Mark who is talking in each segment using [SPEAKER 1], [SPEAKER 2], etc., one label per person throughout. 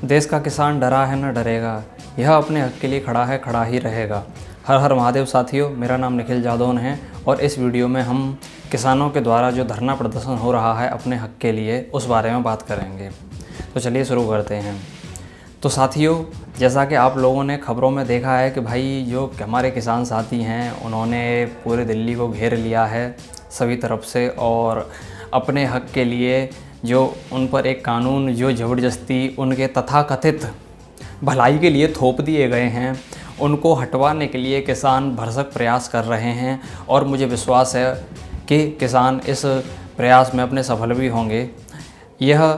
[SPEAKER 1] देश का किसान डरा है न डरेगा, यह अपने हक के लिए खड़ा है, खड़ा ही रहेगा। हर हर महादेव साथियों, मेरा नाम निखिल जादौन है और इस वीडियो में हम किसानों के द्वारा जो धरना प्रदर्शन हो रहा है अपने हक के लिए, उस बारे में बात करेंगे। तो चलिए शुरू करते हैं। तो साथियों, जैसा कि आप लोगों ने खबरों में देखा है कि भाई जो हमारे किसान साथी हैं उन्होंने पूरे दिल्ली को घेर लिया है सभी तरफ से, और अपने हक के लिए जो उन पर एक कानून जो ज़बरदस्ती उनके तथाकथित भलाई के लिए थोप दिए गए हैं, उनको हटवाने के लिए किसान भरसक प्रयास कर रहे हैं। और मुझे विश्वास है कि किसान इस प्रयास में अपने सफल भी होंगे। यह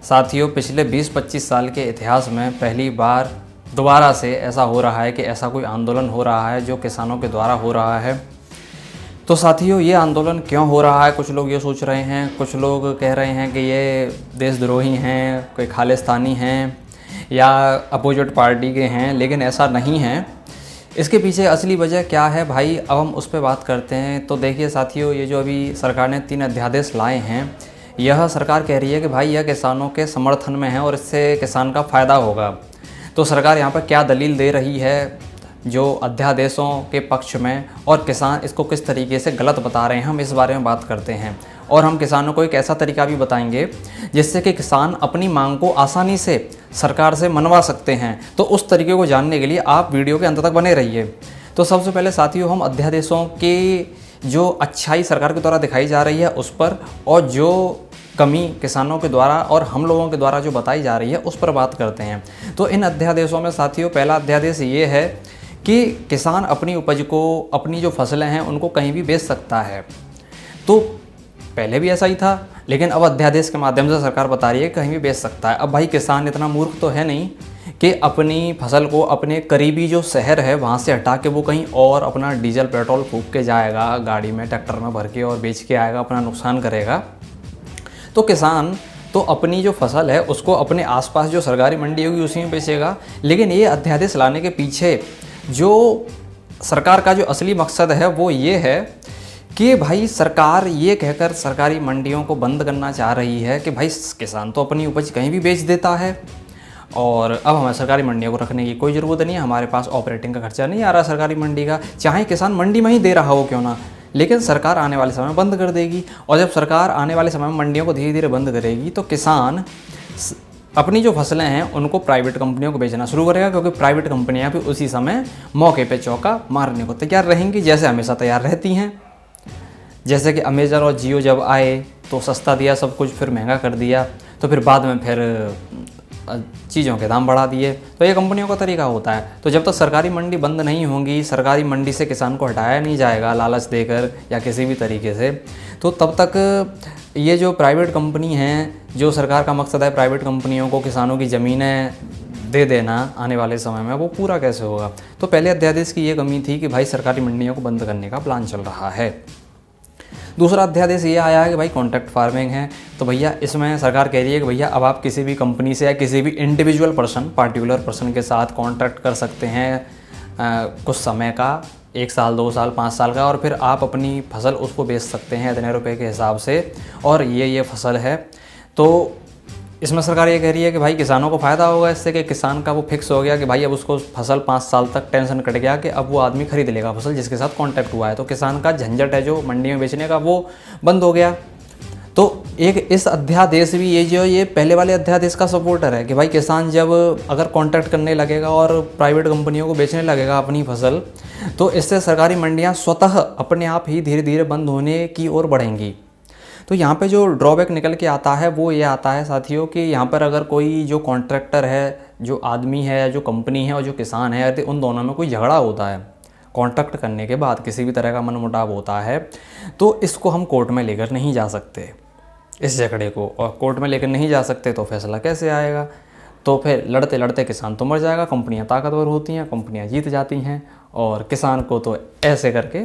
[SPEAKER 1] साथियों पिछले 20-25 साल के इतिहास में पहली बार दोबारा से ऐसा हो रहा है कि ऐसा कोई आंदोलन हो रहा है जो किसानों के द्वारा हो रहा है। तो साथियों, ये आंदोलन क्यों हो रहा है, कुछ लोग ये सोच रहे हैं, कुछ लोग कह रहे हैं कि ये देशद्रोही हैं, कोई खालिस्तानी हैं या अपोजिट पार्टी के हैं, लेकिन ऐसा नहीं है। इसके पीछे असली वजह क्या है भाई, अब हम उस पर बात करते हैं। तो देखिए साथियों, ये जो अभी सरकार ने 3 अध्यादेश लाए हैं, यह सरकार कह रही है कि भाई यह किसानों के समर्थन में है और इससे किसान का फ़ायदा होगा। तो सरकार यहाँ पर क्या दलील दे रही है जो अध्यादेशों के पक्ष में, और किसान इसको किस तरीके से गलत बता रहे हैं, हम इस बारे में बात करते हैं। और हम किसानों को एक ऐसा तरीका भी बताएंगे जिससे कि किसान अपनी मांग को आसानी से सरकार से मनवा सकते हैं। तो उस तरीके को जानने के लिए आप वीडियो के अंत तक बने रहिए। तो सबसे पहले साथियों, हम अध्यादेशों की जो अच्छाई सरकार के द्वारा दिखाई जा रही है उस पर, और जो कमी किसानों के द्वारा और हम लोगों के द्वारा जो बताई जा रही है उस पर बात करते हैं। तो इन अध्यादेशों में साथियों, पहला अध्यादेश ये है कि किसान अपनी उपज को, अपनी जो फसलें हैं उनको कहीं भी बेच सकता है। तो पहले भी ऐसा ही था, लेकिन अब अध्यादेश के माध्यम से सरकार बता रही है कहीं भी बेच सकता है। अब भाई किसान इतना मूर्ख तो है नहीं कि अपनी फसल को अपने करीबी जो शहर है वहाँ से हटा के वो कहीं और अपना डीजल पेट्रोल फूंक के जाएगा गाड़ी में, ट्रैक्टर में भर के, और बेच के आएगा, अपना नुकसान करेगा। तो किसान तो अपनी जो फसल है उसको अपने आसपास जो सरकारी मंडी होगी उसी में बेचेगा। लेकिन ये अध्यादेश लाने के पीछे जो सरकार का जो असली मकसद है वो ये है कि भाई सरकार ये कहकर सरकारी मंडियों को बंद करना चाह रही है कि भाई किसान तो अपनी उपज कहीं भी बेच देता है और अब हमें सरकारी मंडियों को रखने की कोई ज़रूरत नहीं है, हमारे पास ऑपरेटिंग का खर्चा नहीं आ रहा सरकारी मंडी का, चाहे किसान मंडी में ही दे रहा हो क्यों ना, लेकिन सरकार आने वाले समय में बंद कर देगी। और जब सरकार आने वाले समय में मंडियों को धीरे धीरे बंद करेगी तो किसान अपनी जो फसलें हैं उनको प्राइवेट कंपनियों को बेचना शुरू करेगा, क्योंकि प्राइवेट कंपनियां भी उसी समय मौके पे चौका मारने को तैयार रहेंगी, जैसे हमेशा तैयार रहती हैं। जैसे कि अमेज़न और जियो जब आए तो सस्ता दिया सब कुछ, फिर महंगा कर दिया, तो फिर बाद में फिर चीज़ों के दाम बढ़ा दिए। तो ये कंपनियों का तरीका होता है। तो जब तक सरकारी मंडी बंद नहीं होंगी, सरकारी मंडी से किसान को हटाया नहीं जाएगा लालच देकर या किसी भी तरीके से, तो तब तक ये जो प्राइवेट कंपनी हैं, जो सरकार का मकसद है प्राइवेट कंपनियों को किसानों की ज़मीनें दे देना आने वाले समय में, वो पूरा कैसे होगा। तो पहले अध्यादेश की ये कमी थी कि भाई सरकारी मंडियों को बंद करने का प्लान चल रहा है। दूसरा अध्यादेश ये आया है कि भाई कॉन्ट्रैक्ट फार्मिंग है। तो भैया इसमें सरकार कह रही है कि भैया अब आप किसी भी कंपनी से या किसी भी इंडिविजुअल पर्सन, पार्टिकुलर पर्सन के साथ कॉन्ट्रैक्ट कर सकते हैं कुछ समय का, 1 साल, 2 साल, 5 साल का, और फिर आप अपनी फसल उसको बेच सकते हैं इतने रुपए के हिसाब से, और ये फसल है। तो इसमें सरकार ये कह रही है कि भाई किसानों को फ़ायदा होगा इससे, कि किसान का वो फिक्स हो गया कि भाई अब उसको फसल 5 साल तक टेंशन कट गया कि अब वो आदमी खरीद लेगा फसल जिसके साथ कॉन्टैक्ट हुआ है। तो किसान का झंझट है जो मंडी में बेचने का, वो बंद हो गया। तो एक इस अध्यादेश भी ये पहले वाले अध्यादेश का सपोर्टर है कि भाई किसान जब अगर कॉन्ट्रैक्ट करने लगेगा और प्राइवेट कंपनियों को बेचने लगेगा अपनी फसल, तो इससे सरकारी मंडियाँ स्वतः अपने आप ही धीरे धीरे बंद होने की ओर बढ़ेंगी। तो यहाँ पे जो ड्रॉबैक निकल के आता है वो ये आता है साथियों कि यहाँ पर अगर कोई जो कॉन्ट्रैक्टर है, जो आदमी है, जो कंपनी है और जो किसान है, यदि उन दोनों में कोई झगड़ा होता है, कॉन्ट्रैक्ट करने के बाद किसी भी तरह का मनमुटाव होता है, तो इसको हम कोर्ट में लेकर नहीं जा सकते इस झगड़े को। और कोर्ट में लेकर नहीं जा सकते तो फैसला कैसे आएगा। तो फिर लड़ते लड़ते किसान तो मर जाएगा, कंपनियाँ ताकतवर होती हैं, कंपनियाँ जीत जाती हैं, और किसान को तो ऐसे करके।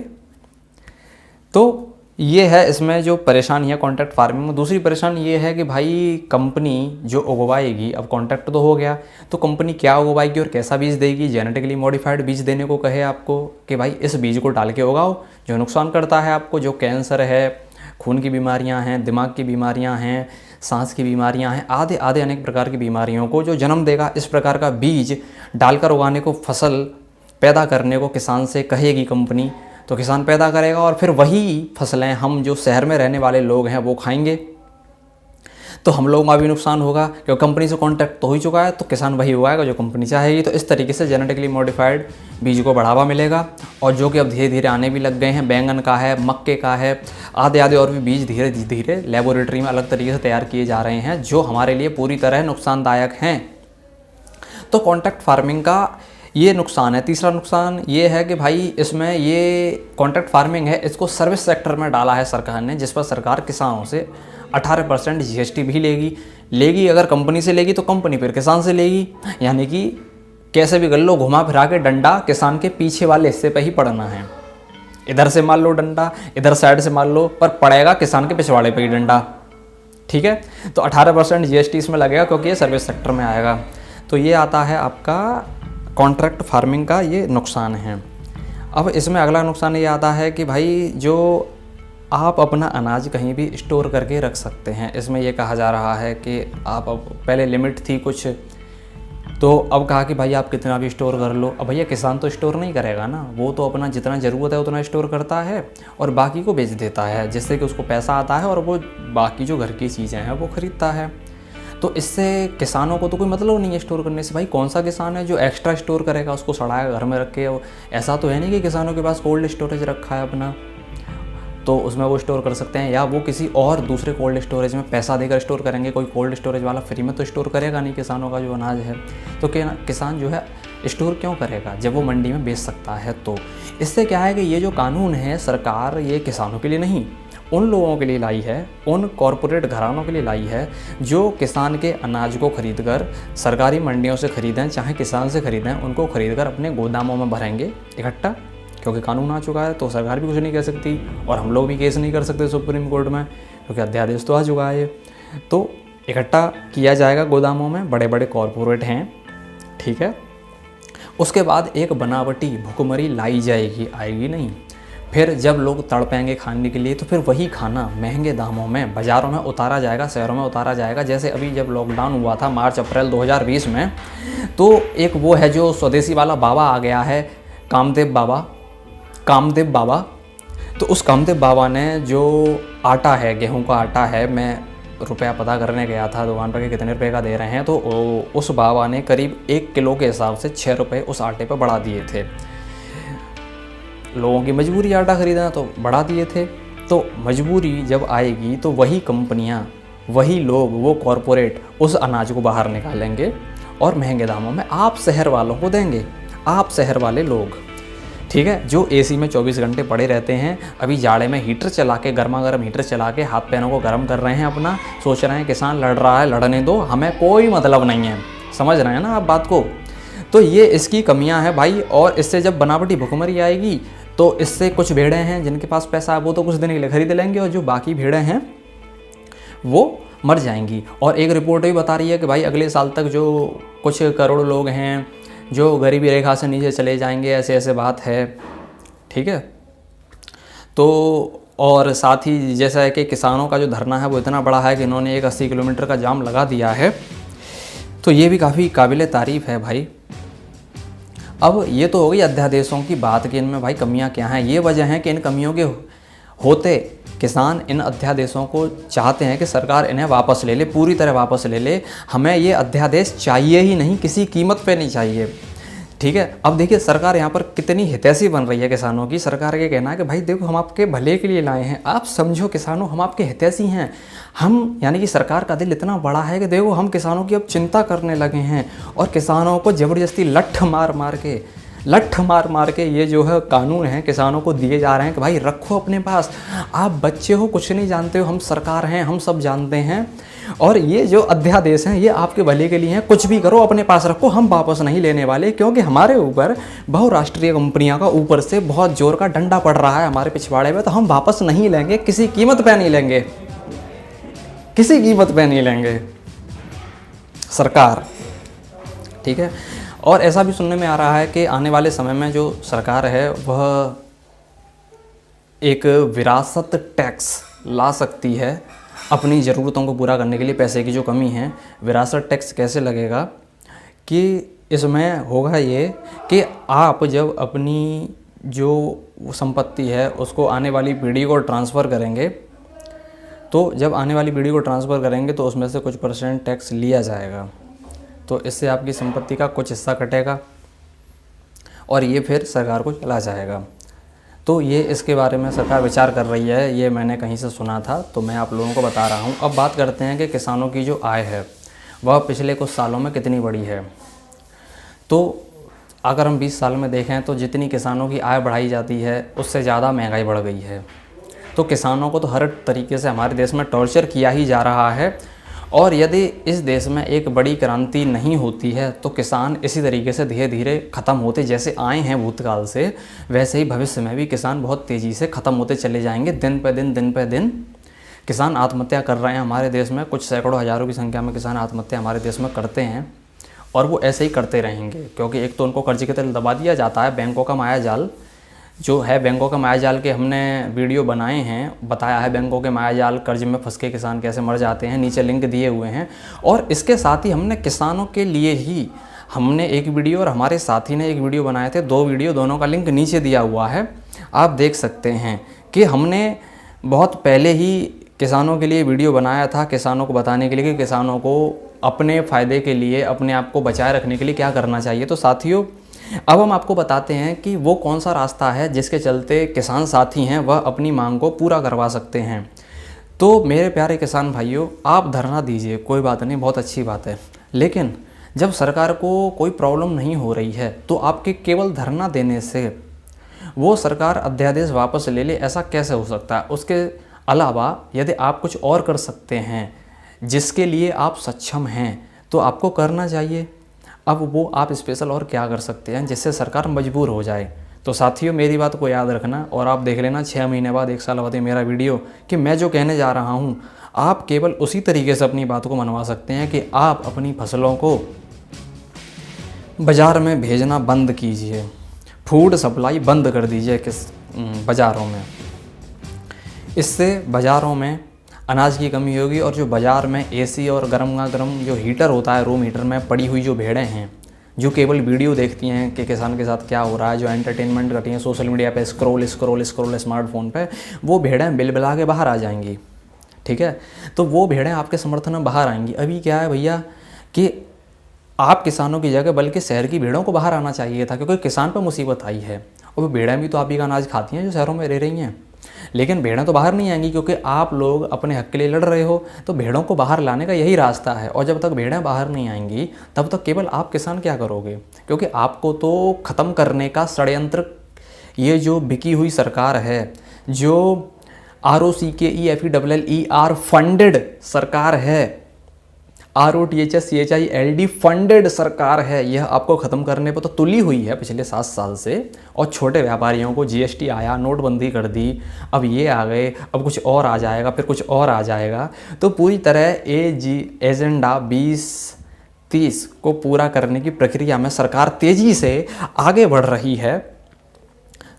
[SPEAKER 1] तो ये है इसमें जो परेशानी है कॉन्ट्रैक्ट फार्मिंग में। दूसरी परेशानी ये है कि भाई कंपनी जो उगवाएगी, अब कॉन्ट्रैक्ट तो हो गया, तो कंपनी क्या उगवाएगी और कैसा बीज देगी। जेनेटिकली मॉडिफाइड बीज देने को कहे आपको कि भाई इस बीज को डाल के उगाओ, जो नुकसान करता है आपको, जो कैंसर है, खून की बीमारियां हैं, दिमाग की बीमारियां हैं, सांस की बीमारियां हैं, आधे आधे अनेक प्रकार की बीमारियों को जो जन्म देगा। इस प्रकार का बीज डालकर उगाने को, फसल पैदा करने को किसान से कहेगी कंपनी, तो किसान पैदा करेगा और फिर वही फसलें हम जो शहर में रहने वाले लोग हैं वो खाएंगे। तो हम लोगों का भी नुकसान होगा, क्योंकि कंपनी से कॉन्ट्रैक्ट तो हो ही चुका है, तो किसान वही उगाएगा जो कंपनी चाहेगी। तो इस तरीके से जेनेटिकली मॉडिफाइड बीज को बढ़ावा मिलेगा। और जो कि अब धीरे धीरे आने भी लग गए हैं, बैंगन का है, मक्के का है, आधे आधे और भी बीज धीरे धीरे लेबोरेटरी में अलग तरीके से तैयार किए जा रहे हैं, जो हमारे लिए पूरी तरह नुकसानदायक हैं। तो कॉन्ट्रैक्ट फार्मिंग का ये नुकसान है। तीसरा नुकसान ये है कि भाई इसमें ये कॉन्ट्रैक्ट फार्मिंग है, इसको सर्विस सेक्टर में डाला है सरकार ने, जिस पर सरकार किसानों से 18% GST भी लेगी। अगर कंपनी से लेगी तो कंपनी फिर किसान से लेगी, यानी कि कैसे भी कर लो, घुमा फिरा के डंडा किसान के पीछे वाले हिस्से पे ही पड़ना है। इधर से मार लो डंडा, इधर साइड से मार लो, पर पड़ेगा किसान के पिछवाड़े पे ही डंडा। ठीक है, तो 18% GST इसमें लगेगा, क्योंकि ये सर्विस सेक्टर में आएगा। तो ये आता है आपका कॉन्ट्रैक्ट फार्मिंग का ये नुकसान है। अब इसमें अगला नुकसान ये आता है कि भाई जो आप अपना अनाज कहीं भी स्टोर करके रख सकते हैं। इसमें ये कहा जा रहा है कि आप, अब पहले लिमिट थी कुछ, तो अब कहा कि भाई आप कितना भी स्टोर कर लो। अब भैया किसान तो स्टोर नहीं करेगा ना, वो तो अपना जितना ज़रूरत है उतना स्टोर करता है और बाकी को बेच देता है, जिससे कि उसको पैसा आता है और वो बाकी जो घर की चीज़ें हैं वो ख़रीदता है। तो इससे किसानों को तो कोई मतलब नहीं है स्टोर करने से। भाई कौन सा किसान है जो एक्स्ट्रा स्टोर करेगा, उसको सड़ाएगा घर में रख के? ऐसा तो है नहीं कि किसानों के पास कोल्ड स्टोरेज रखा है अपना, तो उसमें वो स्टोर कर सकते हैं, या वो किसी और दूसरे कोल्ड स्टोरेज में पैसा देकर स्टोर करेंगे। कोई कोल्ड स्टोरेज वाला फ्री में तो स्टोर करेगा नहीं किसानों का जो अनाज है। तो किसान जो है स्टोर क्यों करेगा जब वो मंडी में बेच सकता है? तो इससे क्या है कि ये जो कानून है सरकार ये किसानों के लिए नहीं, उन लोगों के लिए लाई है, उन कॉरपोरेट घरानों के लिए लाई है जो किसान के अनाज को खरीदकर सरकारी मंडियों से खरीदें, चाहे किसान से खरीदें, उनको खरीदकर अपने गोदामों में भरेंगे इकट्ठा। क्योंकि कानून आ चुका है तो सरकार भी कुछ नहीं कह सकती और हम लोग भी केस नहीं कर सकते सुप्रीम कोर्ट में, क्योंकि अध्यादेश तो आ चुका है। तो इकट्ठा किया जाएगा गोदामों में, बड़े बड़े कॉरपोरेट हैं, ठीक है। उसके बाद एक बनावटी भुखमरी लाई जाएगी, आएगी नहीं। फिर जब लोग तड़पेंगे खाने के लिए तो फिर वही खाना महंगे दामों में बाज़ारों में उतारा जाएगा, शहरों में उतारा जाएगा। जैसे अभी जब लॉकडाउन हुआ था मार्च अप्रैल 2020 में, तो एक वो है जो स्वदेशी वाला बाबा आ गया है, कामदेव बाबा। तो उस कामदेव बाबा ने जो आटा है, गेहूं का आटा है, मैं रुपया पता करने गया था दुकान पर कि कितने रुपए का दे रहे हैं, तो उस बाबा ने करीब 1 किलो के हिसाब से 6 रुपये उस आटे पर बढ़ा दिए थे। लोगों की मजबूरी आटा खरीदना, तो बढ़ा दिए थे। तो मजबूरी जब आएगी तो वही कंपनियां, वही लोग, वो कॉरपोरेट उस अनाज को बाहर निकालेंगे और महंगे दामों में आप शहर वालों को देंगे, आप शहर वाले लोग, ठीक है, जो एसी में 24 घंटे पड़े रहते हैं। अभी जाड़े में हीटर चला के, गर्मा गर्म हीटर चला के हाथ पैरों को गर्म कर रहे हैं अपना, सोच रहे हैं किसान लड़ रहा है, लड़ने दो, हमें कोई मतलब नहीं है। समझ रहे हैं ना आप बात को? तो ये इसकी कमियां हैं भाई। और इससे जब बनावटी भुखमरी आएगी तो इससे कुछ भेड़ें हैं जिनके पास पैसा है वो तो कुछ दिन के लिए खरीद लेंगे, और जो बाकी भेड़ें हैं वो मर जाएंगी। और एक रिपोर्ट भी बता रही है कि भाई अगले साल तक जो कुछ करोड़ लोग हैं जो गरीबी रेखा से नीचे चले जाएंगे, ऐसे ऐसे बात है, ठीक है। तो और साथ ही जैसा है कि किसानों का जो धरना है वो इतना बड़ा है कि इन्होंने एक 80 किलोमीटर का जाम लगा दिया है, तो ये भी काफ़ी काबिल तारीफ़ है भाई। अब ये तो हो गई अध्यादेशों की बात कि इनमें भाई कमियां क्या हैं। ये वजह है कि इन कमियों के होते किसान इन अध्यादेशों को चाहते हैं कि सरकार इन्हें वापस ले ले, पूरी तरह वापस ले ले। हमें ये अध्यादेश चाहिए ही नहीं, किसी कीमत पे नहीं चाहिए, ठीक है। अब देखिए सरकार यहाँ पर कितनी हितैषी बन रही है किसानों की। सरकार ये कहना है कि भाई देखो हम आपके भले के लिए लाए हैं, आप समझो किसानों, हम आपके हितैषी हैं। हम यानी कि सरकार का दिल इतना बड़ा है कि देखो हम किसानों की अब चिंता करने लगे हैं, और किसानों को ज़बरदस्ती लठ मार मार के ये जो है कानून है किसानों को दिए जा रहे हैं कि भाई रखो अपने पास, आप बच्चे हो, कुछ नहीं जानते हो, हम सरकार हैं, हम सब जानते हैं, और ये जो अध्यादेश हैं ये आपके भले के लिए हैं, कुछ भी करो अपने पास रखो, हम वापस नहीं लेने वाले। क्योंकि हमारे ऊपर बहुराष्ट्रीय कंपनियों का ऊपर से बहुत जोर का डंडा पड़ रहा है हमारे पिछवाड़े में, तो हम वापस नहीं लेंगे, किसी कीमत पे नहीं लेंगे, किसी कीमत पे नहीं लेंगे सरकार, ठीक है। और ऐसा भी सुनने में आ रहा है कि आने वाले समय में जो सरकार है वह एक विरासत टैक्स ला सकती है अपनी ज़रूरतों को पूरा करने के लिए पैसे की जो कमी है, विरासत टैक्स कैसे लगेगा कि इसमें होगा ये कि आप जब अपनी जो संपत्ति है उसको आने वाली पीढ़ी को ट्रांसफ़र करेंगे, तो जब आने वाली पीढ़ी को ट्रांसफ़र करेंगे तो उसमें से कुछ % टैक्स लिया जाएगा। तो इससे आपकी संपत्ति का कुछ हिस्सा कटेगा और ये फिर सरकार को चला जाएगा। तो ये इसके बारे में सरकार विचार कर रही है, ये मैंने कहीं से सुना था, तो मैं आप लोगों को बता रहा हूँ। अब बात करते हैं कि किसानों की जो आय है वह पिछले कुछ सालों में कितनी बढ़ी है। तो अगर हम 20 साल में देखें तो जितनी किसानों की आय बढ़ाई जाती है उससे ज़्यादा महंगाई बढ़ गई है। तो किसानों को तो हर तरीके से हमारे देश में टॉर्चर किया ही जा रहा है, और यदि इस देश में एक बड़ी क्रांति नहीं होती है तो किसान इसी तरीके से धीरे धीरे ख़त्म होते जैसे आए हैं भूतकाल से, वैसे ही भविष्य में भी किसान बहुत तेज़ी से ख़त्म होते चले जाएंगे। दिन पे दिन किसान आत्महत्या कर रहे हैं हमारे देश में, कुछ सैकड़ों हज़ारों की संख्या में किसान आत्महत्या हमारे देश में करते हैं, और वो ऐसे ही करते रहेंगे। क्योंकि एक तो उनको कर्ज के तले दबा दिया जाता है, बैंकों का मायाजाल जो है, बैंकों का मायाजाल के हमने वीडियो बनाए हैं, बताया है बैंकों के मायाजाल, कर्ज में फंस के किसान कैसे मर जाते हैं, नीचे लिंक दिए हुए हैं। और इसके साथ ही हमने किसानों के लिए ही हमने एक वीडियो और हमारे साथी ने एक वीडियो बनाए थे, 2 वीडियो, दोनों का लिंक नीचे दिया हुआ है, आप देख सकते हैं कि हमने बहुत पहले ही किसानों के लिए वीडियो बनाया था, किसानों को बताने के लिए कि किसानों को अपने फ़ायदे के लिए, अपने आप को बचाए रखने के लिए क्या करना चाहिए। तो साथियों, अब हम आपको बताते हैं कि वो कौन सा रास्ता है जिसके चलते किसान साथी हैं वह अपनी मांग को पूरा करवा सकते हैं। तो मेरे प्यारे किसान भाइयों, आप धरना दीजिए, कोई बात नहीं, बहुत अच्छी बात है, लेकिन जब सरकार को कोई प्रॉब्लम नहीं हो रही है तो आपके केवल धरना देने से वो सरकार अध्यादेश वापस ले ले, ऐसा कैसे हो सकता है। उसके अलावा यदि आप कुछ और कर सकते हैं जिसके लिए आप सक्षम हैं तो आपको करना चाहिए। अब वो आप स्पेशल और क्या कर सकते हैं जिससे सरकार मजबूर हो जाए। तो साथियों, मेरी बात को याद रखना और आप देख लेना 6 महीने बाद, 1 साल बाद मेरा वीडियो, कि मैं जो कहने जा रहा हूँ आप केवल उसी तरीके से अपनी बात को मनवा सकते हैं कि आप अपनी फसलों को बाज़ार में भेजना बंद कीजिए, फूड सप्लाई बंद कर दीजिए बाज़ारों में। इससे बाज़ारों में अनाज की कमी होगी, और जो बाज़ार में एसी और गर्म जो हीटर होता है, रूम हीटर में पड़ी हुई जो भेड़ें हैं जो केवल वीडियो देखती हैं कि किसान के साथ क्या हो रहा है, जो एंटरटेनमेंट करती हैं सोशल मीडिया पे, स्क्रॉल स्मार्टफोन पे, वो भेड़ें बिलबिला के बाहर आ जाएंगी। ठीक है, तो वो भेड़ें आपके समर्थन में बाहर आएंगी। अभी क्या है भैया कि आप किसानों की जगह बल्कि शहर की भेड़ों को बाहर आना चाहिए था, क्योंकि किसान पर मुसीबत आई है, और वो भेड़ें भी तो आप ही का अनाज खाती हैं जो शहरों में रह रही हैं। लेकिन भेड़ें तो बाहर नहीं आएंगी क्योंकि आप लोग अपने हक के लिए लड़ रहे हो। तो भेड़ों को बाहर लाने का यही रास्ता है, और जब तक भेड़ें बाहर नहीं आएंगी तब तक केवल आप किसान क्या करोगे, क्योंकि आपको तो ख़त्म करने का षड्यंत्र ये जो बिकी हुई सरकार है, जो ROCKEFELLER फंडेड सरकार है, ROTHSCHILD फंडेड सरकार है, यह आपको ख़त्म करने पर तो तुली हुई है पिछले 7 साल से। और छोटे व्यापारियों को GST आया, नोटबंदी कर दी, अब ये आ गए, अब कुछ और आ जाएगा, फिर कुछ और आ जाएगा। तो पूरी तरह एजेंडा 2030 को पूरा करने की प्रक्रिया में सरकार तेज़ी से आगे बढ़ रही है,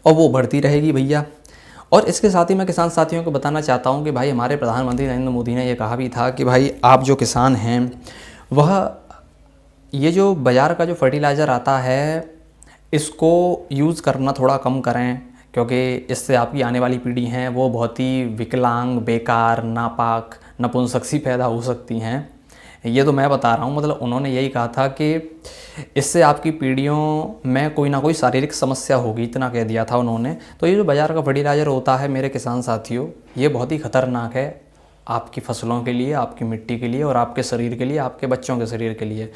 [SPEAKER 1] और वो बढ़ती रहेगी भैया। और इसके साथ ही मैं किसान साथियों को बताना चाहता हूं कि भाई, हमारे प्रधानमंत्री नरेंद्र मोदी ने ये कहा भी था कि भाई आप जो किसान हैं वह ये जो बाज़ार का जो फर्टिलाइज़र आता है इसको यूज़ करना थोड़ा कम करें, क्योंकि इससे आपकी आने वाली पीढ़ी हैं वो बहुत ही विकलांग, बेकार, नापाक, नपुंसक सी पैदा हो सकती हैं। ये तो मैं बता रहा हूँ, मतलब उन्होंने यही कहा था कि इससे आपकी पीढ़ियों में कोई ना कोई शारीरिक समस्या होगी, इतना कह दिया था उन्होंने। तो ये जो बाज़ार का फर्टिलाइज़र होता है मेरे किसान साथियों, ये बहुत ही ख़तरनाक है आपकी फसलों के लिए, आपकी मिट्टी के लिए, और आपके शरीर के लिए, आपके बच्चों के शरीर के लिए।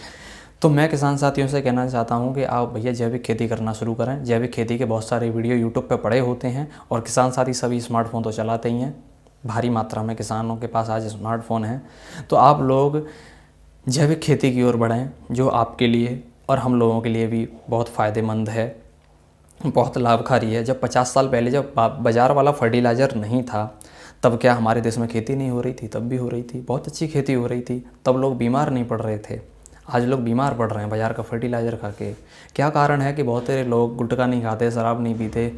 [SPEAKER 1] तो मैं किसान साथियों से कहना चाहता हूँ कि आप भैया जैविक खेती करना शुरू करें। जैविक खेती के बहुत सारे वीडियो यूट्यूब पर पड़े होते हैं, और किसान साथी सभी स्मार्टफोन तो चलाते ही हैं, भारी मात्रा में किसानों के पास आज स्मार्टफोन है। तो आप लोग जैविक खेती की ओर बढ़ें, जो आपके लिए और हम लोगों के लिए भी बहुत फ़ायदेमंद है, बहुत लाभकारी है। जब 50 साल पहले जब बाज़ार वाला फर्टिलाइज़र नहीं था तब क्या हमारे देश में खेती नहीं हो रही थी? तब भी हो रही थी, बहुत अच्छी खेती हो रही थी, तब लोग बीमार नहीं पड़ रहे थे। आज लोग बीमार पड़ रहे हैं बाज़ार का फर्टिलाइज़र खा के। क्या कारण है कि बहुत सारे लोग गुटखा नहीं खाते, शराब नहीं पीते,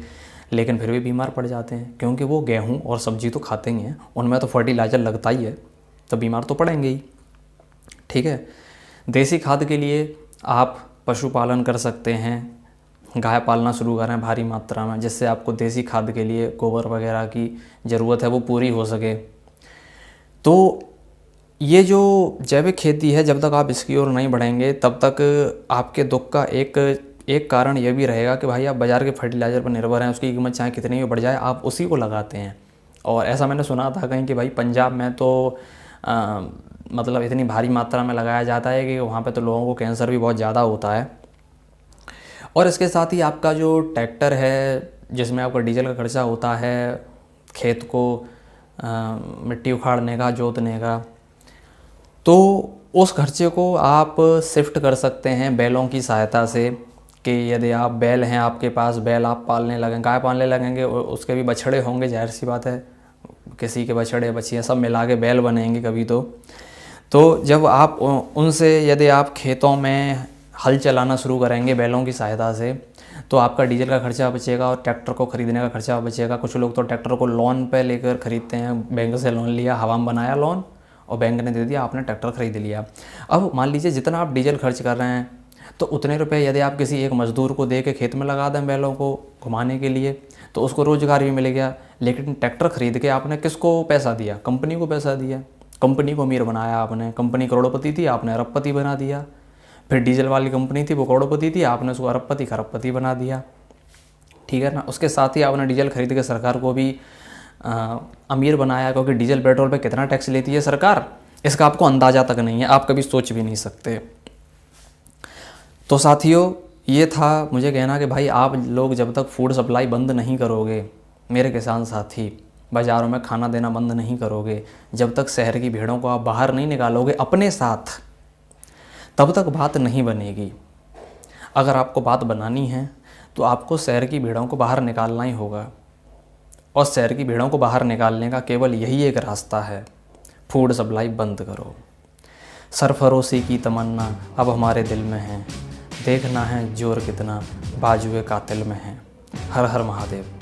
[SPEAKER 1] लेकिन फिर भी बीमार पड़ जाते हैं, क्योंकि वो गेहूँ और सब्जी तो खाते ही हैं, उनमें तो फर्टिलाइज़र लगता ही है, तो बीमार तो पड़ेंगे ही। ठीक है। देसी खाद के लिए आप पशुपालन कर सकते हैं, गाय पालना शुरू करें भारी मात्रा में, जिससे आपको देसी खाद के लिए गोबर वगैरह की ज़रूरत है वो पूरी हो सके। तो ये जो जैविक खेती है, जब तक आप इसकी ओर नहीं बढ़ेंगे तब तक आपके दुख का एक कारण ये भी रहेगा कि भाई आप बाज़ार के फर्टिलाइज़र पर निर्भर हैं, उसकी कीमत चाहे कितनी भी बढ़ जाए आप उसी को लगाते हैं। और ऐसा मैंने सुना था कहीं कि भाई पंजाब में तो मतलब इतनी भारी मात्रा में लगाया जाता है कि वहाँ पे तो लोगों को कैंसर भी बहुत ज़्यादा होता है। और इसके साथ ही आपका जो ट्रैक्टर है, जिसमें आपका डीजल का खर्चा होता है, खेत को मिट्टी उखाड़ने का, जोतने का, तो उस खर्चे को आप शिफ्ट कर सकते हैं बैलों की सहायता से। कि यदि आप बैल हैं, आपके पास बैल आप पालने लगें, गाय पालने लगेंगे, उसके भी बछड़े होंगे, जाहिर सी बात है, किसी के बछड़े बछियाँ सब मिला के बैल बनेंगे कभी तो जब आप उनसे यदि आप खेतों में हल चलाना शुरू करेंगे बैलों की सहायता से, तो आपका डीजल का खर्चा बचेगा और ट्रैक्टर को ख़रीदने का खर्चा बचेगा। कुछ लोग तो ट्रैक्टर को लोन पे लेकर ख़रीदते हैं, बैंक से लोन लिया, हवा में बनाया लोन और बैंक ने दे दिया, आपने ट्रैक्टर ख़रीद लिया। अब मान लीजिए जितना आप डीजल खर्च कर रहे हैं, तो उतने रुपए यदि आप किसी एक मज़दूर को दे के खेत में लगा दें बैलों को घुमाने के लिए, तो उसको रोज़गार भी मिल गया। लेकिन ट्रैक्टर ख़रीद के आपने किसको पैसा दिया? कंपनी को पैसा दिया, कंपनी को अमीर बनाया आपने। कंपनी करोड़पति थी, आपने अरबपति बना दिया। फिर डीजल वाली कंपनी थी, वो करोड़पति थी, आपने उसको अरबपति खरबपति बना दिया। ठीक है ना। उसके साथ ही आपने डीजल खरीद के सरकार को भी अमीर बनाया, क्योंकि डीजल पेट्रोल पे कितना टैक्स लेती है सरकार, इसका आपको अंदाज़ा तक नहीं है, आप कभी सोच भी नहीं सकते। तो साथियों, ये था मुझे कहना कि भाई आप लोग जब तक फूड सप्लाई बंद नहीं करोगे, मेरे किसान साथी, बाज़ारों में खाना देना बंद नहीं करोगे, जब तक शहर की भीड़ों को आप बाहर नहीं निकालोगे अपने साथ, तब तक बात नहीं बनेगी। अगर आपको बात बनानी है तो आपको शहर की भीड़ों को बाहर निकालना ही होगा, और शहर की भीड़ों को बाहर निकालने का केवल यही एक रास्ता है, फूड सप्लाई बंद करो। सरफरोशी की तमन्ना अब हमारे दिल में है, देखना है जोर कितना बाजुए कातिल में है। हर हर महादेव।